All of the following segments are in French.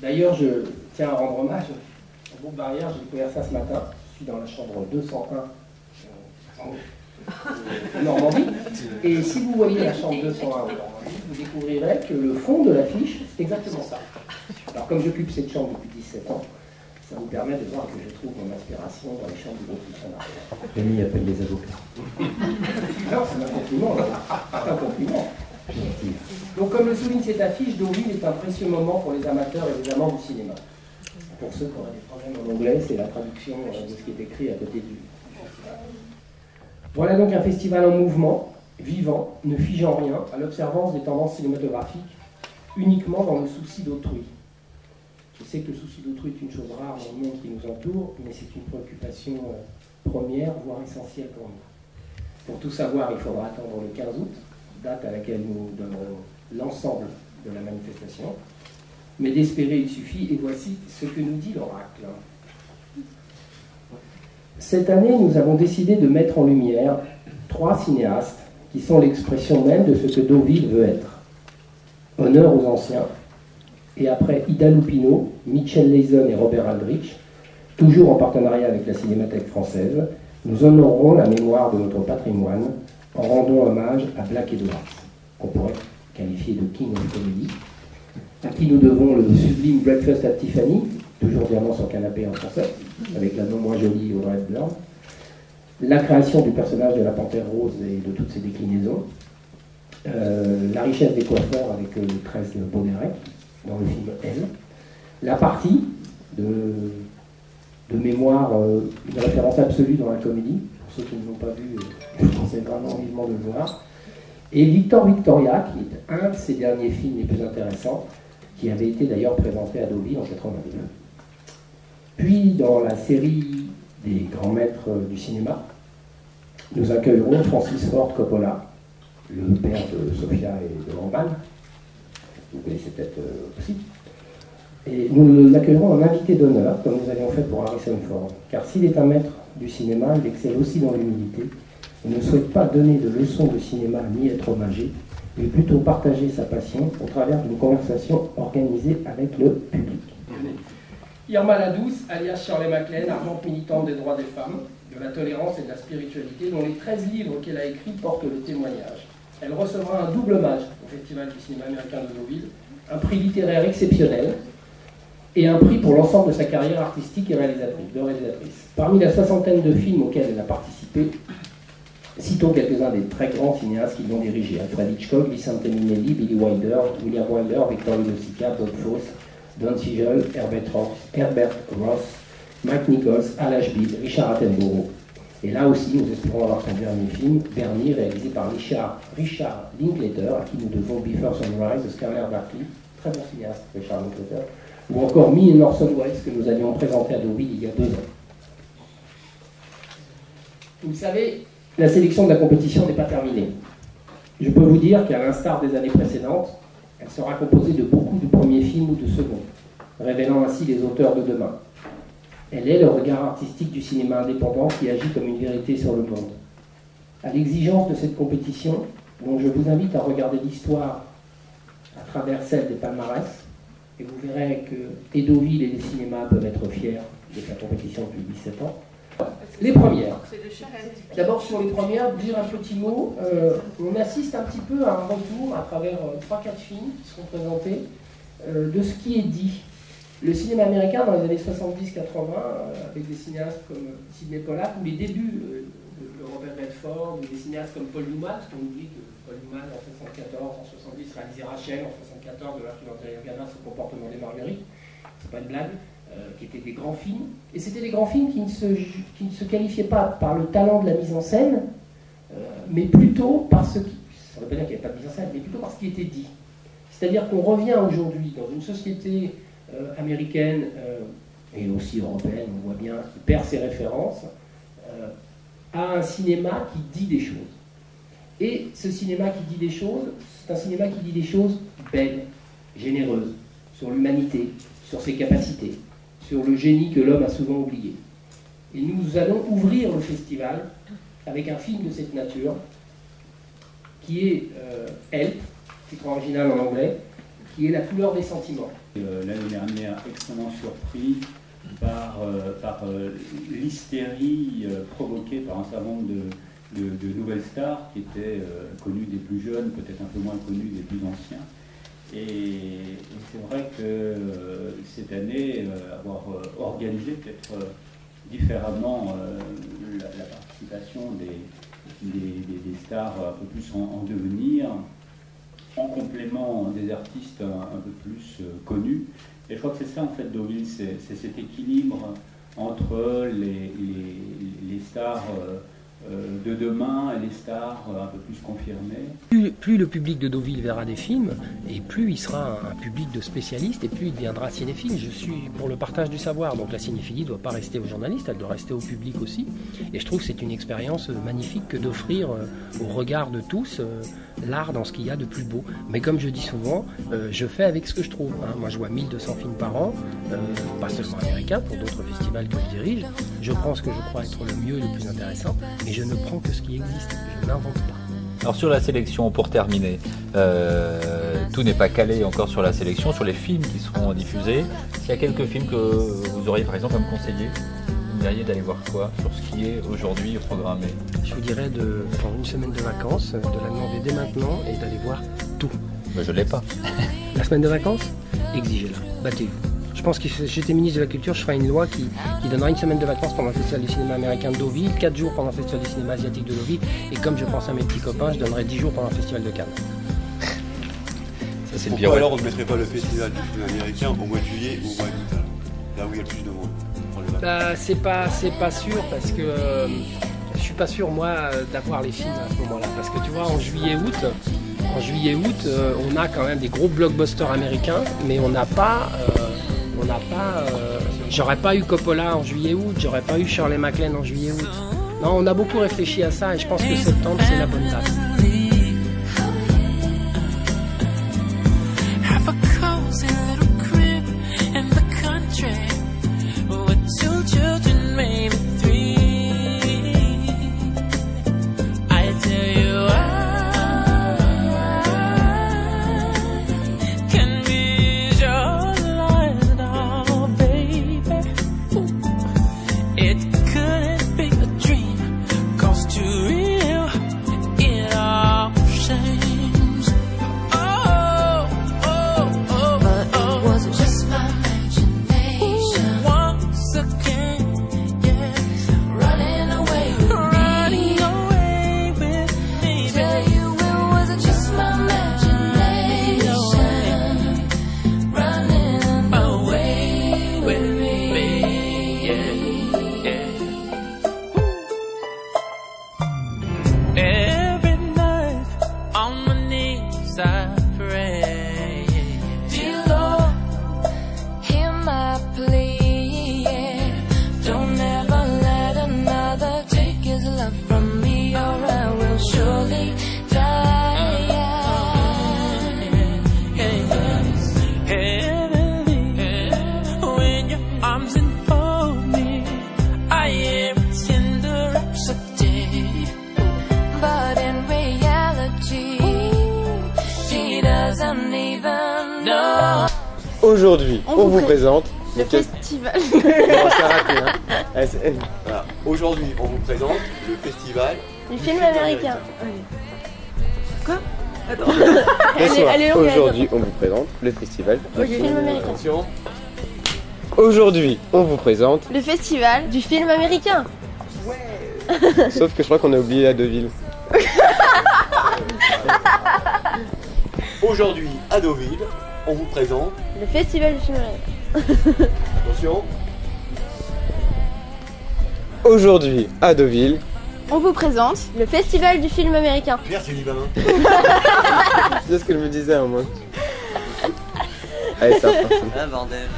D'ailleurs, je tiens à rendre hommage au groupe Barrière, j'ai découvert ça ce matin. Je suis dans la chambre 201 en Normandie. Et si vous voyez la chambre 201 en Normandie, vous découvrirez que le fond de l'affiche, c'est exactement ça. Alors comme j'occupe cette chambre depuis 17 ans, ça vous permet de voir que je trouve mon inspiration dans les chambres du groupe Luxembourg. Rémi appelle les avocats. Non, c'est un compliment, c'est un compliment. Donc, comme le souligne cette affiche, Deauville est un précieux moment pour les amateurs et les amants du cinéma. Pour ceux qui auraient des problèmes en anglais, c'est la traduction de ce qui est écrit à côté du festival. Voilà donc un festival en mouvement, vivant, ne figeant rien, à l'observance des tendances cinématographiques, uniquement dans le souci d'autrui. Je sais que le souci d'autrui est une chose rare dans le monde qui nous entoure, mais c'est une préoccupation première, voire essentielle pour nous. Pour tout savoir, il faudra attendre le 15 août, date à laquelle nous donnerons l'ensemble de la manifestation. Mais d'espérer, il suffit, et voici ce que nous dit l'oracle. Cette année, nous avons décidé de mettre en lumière 3 cinéastes qui sont l'expression même de ce que Deauville veut être. Honneur aux anciens, et après Ida Lupino, Michel Leisen et Robert Aldrich, toujours en partenariat avec la Cinémathèque française, nous honorerons la mémoire de notre patrimoine en rendant hommage à Black Edwards, qu'on pourrait qualifier de King of Comedy, à qui nous devons le sublime Breakfast at Tiffany, toujours diamant sur canapé en français, avec la non moins jolie Audrey Hepburn, la création du personnage de la Panthère Rose et de toutes ses déclinaisons, la richesse des coiffeurs avec le 13 de Baudérec, dans le film Elle, la partie de mémoire, une référence absolue dans la comédie, pour ceux qui ne l'ont pas vu, je vous conseille vraiment vivement de le voir, et Victor Victoria, qui est un de ses derniers films les plus intéressants, qui avait été d'ailleurs présenté à Deauville en 1982. Puis, dans la série des grands maîtres du cinéma, nous accueillerons Francis Ford Coppola, le père de Sofia et de Lamban, vous connaissez peut-être aussi. Et nous l'accueillerons en invité d'honneur, comme nous avions fait pour Harrison Ford. Car s'il est un maître du cinéma, il excelle aussi dans l'humilité. Il ne souhaite pas donner de leçons de cinéma ni être hommagé, mais plutôt partager sa passion au travers d'une conversation organisée avec le public. Irma Ladouce, alias Shirley MacLaine, ardente militante des droits des femmes, de la tolérance et de la spiritualité, dont les 13 livres qu'elle a écrits portent le témoignage. Elle recevra un double hommage au Festival du cinéma américain de Deauville, un prix littéraire exceptionnel et un prix pour l'ensemble de sa carrière artistique et de réalisatrice. Parmi la soixantaine de films auxquels elle a participé, citons quelques-uns des très grands cinéastes qui l'ont dirigé: Alfred Hitchcock, Vicente Minnelli, Billy Wilder, William Wilder, Victor Hugo Sica, Bob Fosse, Don Siegel, Herbert Ross, Mike Nichols, Al Ashby, Richard Attenborough. Et là aussi, nous espérons avoir son dernier film, Bernie, réalisé par Richard Linklater, à qui nous devons Before Sunrise de Skyler Barkley, très bon cinéaste, Richard Linklater, ou encore Me and Orson Welles, que nous avions présenté à Deauville il y a 2 ans. Vous savez, la sélection de la compétition n'est pas terminée. Je peux vous dire qu'à l'instar des années précédentes, elle sera composée de beaucoup de premiers films ou de seconds, révélant ainsi les auteurs de demain. Elle est le regard artistique du cinéma indépendant qui agit comme une vérité sur le monde. À l'exigence de cette compétition, dont je vous invite à regarder l'histoire à travers celle des palmarès, et vous verrez que et Deauville et les cinémas peuvent être fiers de sa compétition depuis 17 ans, Les premières. D'abord sur les premières, dire un petit mot. On assiste un petit peu à un retour à travers 3-4 films qui seront présentés de ce qui est dit. Le cinéma américain dans les années 70-80, avec des cinéastes comme Sidney Pollack, ou les débuts de Robert Redford, ou des cinéastes comme Paul Newman, parce qu'on oublie que Paul Newman en 74, en 70 réalisait Rachel, en 74 de l'archive Gana, ce comportement des Marguerites, c'est pas une blague. Qui étaient des grands films, et c'était des grands films qui ne se qualifiaient pas par le talent de la mise en scène, mais plutôt par ce qui, ça ne veut pas dire qu'il n'y avait pas de mise en scène, mais plutôt par ce qui était dit. C'est-à-dire qu'on revient aujourd'hui dans une société américaine et aussi européenne, on voit bien, qui perd ses références, à un cinéma qui dit des choses. Et ce cinéma qui dit des choses, c'est un cinéma qui dit des choses belles, généreuses, sur l'humanité, sur ses capacités, sur le génie que l'homme a souvent oublié. Et nous allons ouvrir le festival avec un film de cette nature, qui est Help, titre original en anglais, qui est La couleur des sentiments. L'année dernière, extrêmement surpris par l'hystérie provoquée par un certain nombre de nouvelles stars qui étaient connues des plus jeunes, peut-être un peu moins connues des plus anciens. Et c'est vrai que cette année, avoir organisé peut-être différemment la participation des stars un peu plus en devenir, en complément des artistes un peu plus connus. Et je crois que c'est ça en fait Deauville, c'est cet équilibre entre les stars de demain et les stars un peu plus confirmées. Plus le public de Deauville verra des films, et plus il sera un public de spécialistes, et plus il deviendra cinéphile. Je suis pour le partage du savoir, donc la cinéphilie ne doit pas rester aux journalistes, elle doit rester au public aussi. Et je trouve que c'est une expérience magnifique que d'offrir au regard de tous l'art dans ce qu'il y a de plus beau. Mais comme je dis souvent, je fais avec ce que je trouve. Moi je vois 1200 films par an, pas seulement américains, pour d'autres festivals que je dirige. Je prends ce que je crois être le mieux et le plus intéressant, mais je ne prends que ce qui existe, je n'invente pas. Alors sur la sélection, pour terminer, tout n'est pas calé encore sur la sélection, sur les films qui seront diffusés. S'il y a quelques films que vous auriez par exemple à me conseiller, vous me diriez d'aller voir quoi sur ce qui est aujourd'hui programmé? Je vous dirais de prendre une semaine de vacances, de la demander dès maintenant et d'aller voir tout. Mais je ne l'ai pas. La semaine de vacances, exigez-la, battez-vous. Je pense que si j'étais ministre de la Culture, je ferais une loi qui donnera une semaine de vacances pendant le Festival du cinéma américain de Deauville, 4 jours pendant le Festival du cinéma asiatique de Deauville, et comme je pense à mes petits copains, je donnerai 10 jours pendant le Festival de Cannes. Ça, c'est pourquoi alors on ne mettrait pas le Festival du film américain au mois de juillet ou au mois d'août, là où il y a le plus de monde? Bah, c'est pas sûr, parce que je suis pas sûr moi d'avoir les films à ce moment-là, parce que tu vois, en juillet-août, on a quand même des gros blockbusters américains, mais on n'a pas... j'aurais pas eu Coppola en juillet-août, j'aurais pas eu Shirley MacLaine en juillet-août. Non, on a beaucoup réfléchi à ça et je pense que septembre c'est la bonne date. Aujourd'hui, on vous présente Le festival. Bon, c'est raté, hein. Voilà. Aujourd'hui, on vous présente le festival Du film américain. Quoi? Attends. Elle est longue. Aujourd'hui, on vous présente le festival Du film américain. Attention. Aujourd'hui, on vous présente. Le festival du film américain. Sauf que je crois qu'on a oublié à Deauville. Aujourd'hui, à Deauville, on vous présente. Le festival du film américain. Attention. Aujourd'hui, à Deauville. On vous présente le festival du film américain. Pierre, tu dis pas main. C'est ce que je me disais au moins. Allez, c'est reparti. Ah bordel.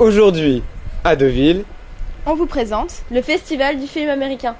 Aujourd'hui, à Deauville. On vous présente le festival du film américain.